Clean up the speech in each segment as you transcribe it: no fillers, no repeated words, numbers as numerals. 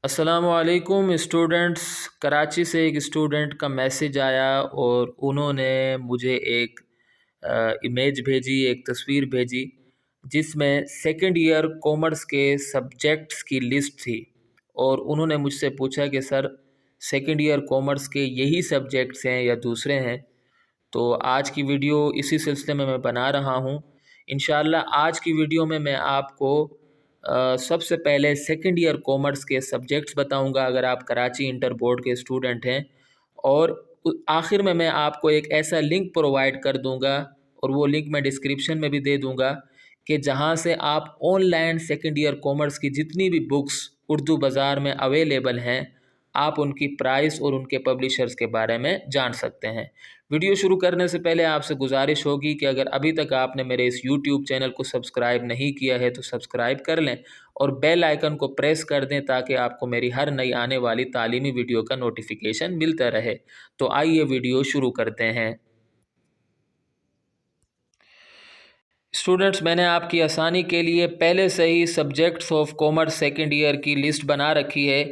अस्सलामुअलैकुम स्टूडेंट्स। कराची से एक स्टूडेंट का मैसेज आया और उन्होंने मुझे एक इमेज भेजी, एक तस्वीर भेजी जिसमें सेकंड ईयर कॉमर्स के सब्जेक्ट्स की लिस्ट थी। और उन्होंने मुझसे पूछा कि सर, सेकंड ईयर कॉमर्स के यही सब्जेक्ट्स हैं या दूसरे हैं? तो आज की वीडियो इसी सिलसिले में मैं बना रहा हूँ। इंशाअल्लाह आज की वीडियो में मैं आपको सबसे पहले सेकंड ईयर कॉमर्स के सब्जेक्ट्स बताऊंगा अगर आप कराची इंटर बोर्ड के स्टूडेंट हैं, और आखिर में मैं आपको एक ऐसा लिंक प्रोवाइड कर दूंगा और वो लिंक मैं डिस्क्रिप्शन में भी दे दूंगा कि जहां से आप ऑनलाइन सेकंड ईयर कॉमर्स की जितनी भी बुक्स उर्दू बाज़ार में अवेलेबल हैं, आप उनकी प्राइस और उनके पब्लिशर्स के बारे में जान सकते हैं। वीडियो शुरू करने से पहले आपसे गुजारिश होगी कि अगर अभी तक आपने मेरे इस यूट्यूब चैनल को सब्सक्राइब नहीं किया है तो सब्सक्राइब कर लें और बेल आइकन को प्रेस कर दें ताकि आपको मेरी हर नई आने वाली तालीमी वीडियो का नोटिफिकेशन मिलता रहे। तो आइए वीडियो शुरू करते हैं। स्टूडेंट्स, मैंने आपकी आसानी के लिए पहले से ही subjects of commerce second year की लिस्ट बना रखी है।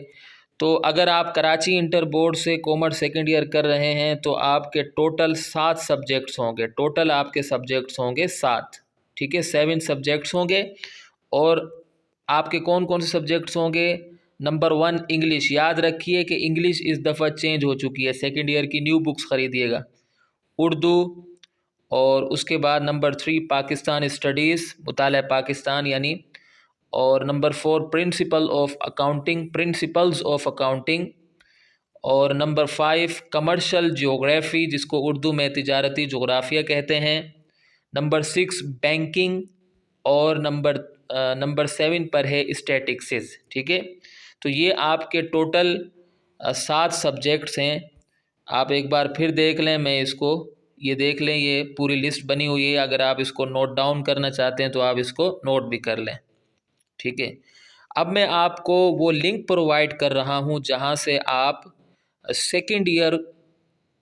तो अगर आप कराची इंटर बोर्ड से कॉमर्स सेकेंड ईयर कर रहे हैं तो आपके टोटल 7 सब्जेक्ट्स होंगे। टोटल आपके सब्जेक्ट्स होंगे 7, ठीक है, 7 सब्जेक्ट्स होंगे। और आपके कौन कौन से सब्जेक्ट्स होंगे? Number 1 English. याद रखिए कि इंग्लिश इस दफ़ा चेंज हो चुकी है, सेकेंड ईयर की न्यू बुक्स ख़रीदिएगा। उर्दू। और उसके बाद नंबर 3 पाकिस्तान स्टडीज़, मुताला पाकिस्तान यानी। और नंबर 4 प्रिंसिपल्स ऑफ अकाउंटिंग। और नंबर 5 कमर्शियल ज्योग्राफी, जिसको उर्दू में तिजारती जोग्राफिया कहते हैं। Number 6 banking. और नंबर 7 पर है स्टैटिक्स, ठीक है। तो ये आपके टोटल 7 सब्जेक्ट्स हैं। आप एक बार फिर देख लें, मैं इसको ये देख लें, ये पूरी लिस्ट बनी हुई है। अगर आप इसको नोट डाउन करना चाहते हैं तो आप इसको नोट भी कर लें, ठीक है। अब मैं आपको वो लिंक प्रोवाइड कर रहा हूँ जहाँ से आप सेकेंड ईयर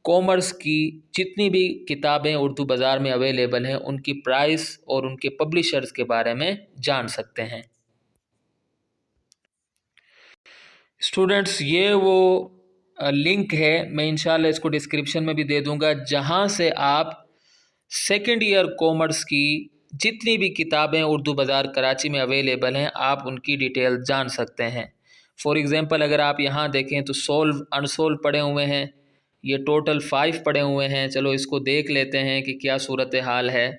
कॉमर्स की जितनी भी किताबें उर्दू बाज़ार में अवेलेबल हैं उनकी प्राइस और उनके पब्लिशर्स के बारे में जान सकते हैं। स्टूडेंट्स, ये वो लिंक है, मैं इंशाल्लाह इसको डिस्क्रिप्शन में भी दे दूंगा, जहाँ से आप सेकेंड ईयर कॉमर्स की जितनी भी किताबें उर्दू बाज़ार कराची में अवेलेबल हैं आप उनकी डिटेल जान सकते हैं। फॉर एग्ज़ाम्पल अगर आप यहाँ देखें तो सोल्व अनसोल्व पड़े हुए हैं, ये टोटल 5 पड़े हुए हैं। चलो इसको देख लेते हैं कि क्या सूरत हाल है।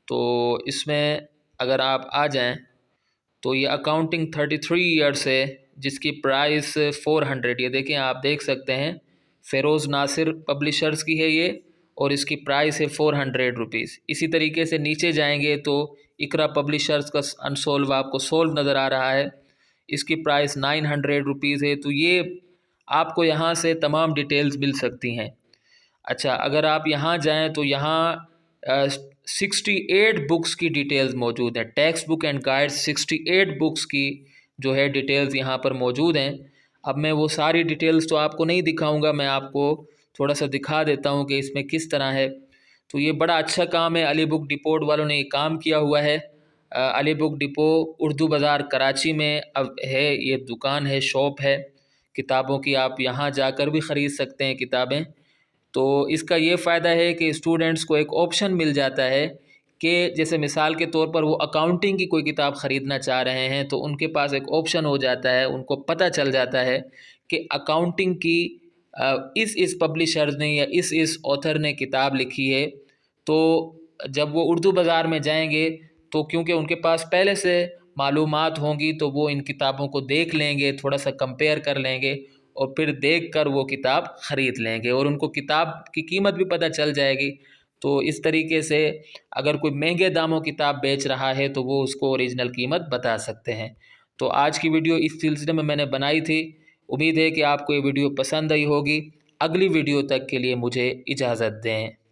तो इसमें अगर आप आ जाएं तो ये अकाउंटिंग 33 ईयर्स है जिसकी प्राइस 400, ये देखें, आप देख सकते हैं फ़ेरोज़ नासिर पब्लिशर्स की है ये, और इसकी प्राइस है 400 रुपीज़। इसी तरीके से नीचे जाएंगे तो इकरा पब्लिशर्स का अनसोल्व आपको सोल्व नज़र आ रहा है, इसकी प्राइस 900 रुपीज़ है। तो ये आपको यहाँ से तमाम डिटेल्स मिल सकती हैं। अच्छा, अगर आप यहाँ जाएँ तो यहाँ 68 बुक्स की डिटेल्स मौजूद हैं। Text book and guide 68 books की जो है डिटेल्स यहाँ पर मौजूद हैं। अब मैं वो सारी डिटेल्स तो आपको नहीं दिखाऊंगा, मैं आपको थोड़ा सा दिखा देता हूँ कि इसमें किस तरह है। तो ये बड़ा अच्छा काम है, अली बुक डिपोट वालों ने ये काम किया हुआ है। अली बुक डिपो उर्दू बाज़ार कराची में अब है, ये दुकान है, शॉप है किताबों की, आप यहाँ जाकर भी ख़रीद सकते हैं किताबें। तो इसका ये फ़ायदा है कि स्टूडेंट्स को एक ऑप्शन मिल जाता है कि जैसे मिसाल के तौर पर वो अकाउंटिंग की कोई किताब ख़रीदना चाह रहे हैं तो उनके पास एक ऑप्शन हो जाता है, उनको पता चल जाता है कि अकाउंटिंग की इस पब्लिशर ने या इस ऑथर ने किताब लिखी है। तो जब वो उर्दू बाज़ार में जाएंगे तो क्योंकि उनके पास पहले से मालूमात होंगी तो वो इन किताबों को देख लेंगे, थोड़ा सा कंपेयर कर लेंगे और फिर देखकर वो किताब ख़रीद लेंगे और उनको किताब की कीमत भी पता चल जाएगी। तो इस तरीके से अगर कोई महंगे दामों किताब बेच रहा है तो वो उसको ओरिजिनल कीमत बता सकते हैं। तो आज की वीडियो इस सिलसिले में मैंने बनाई थी। उम्मीद है कि आपको ये वीडियो पसंद आई होगी। अगली वीडियो तक के लिए मुझे इजाज़त दें।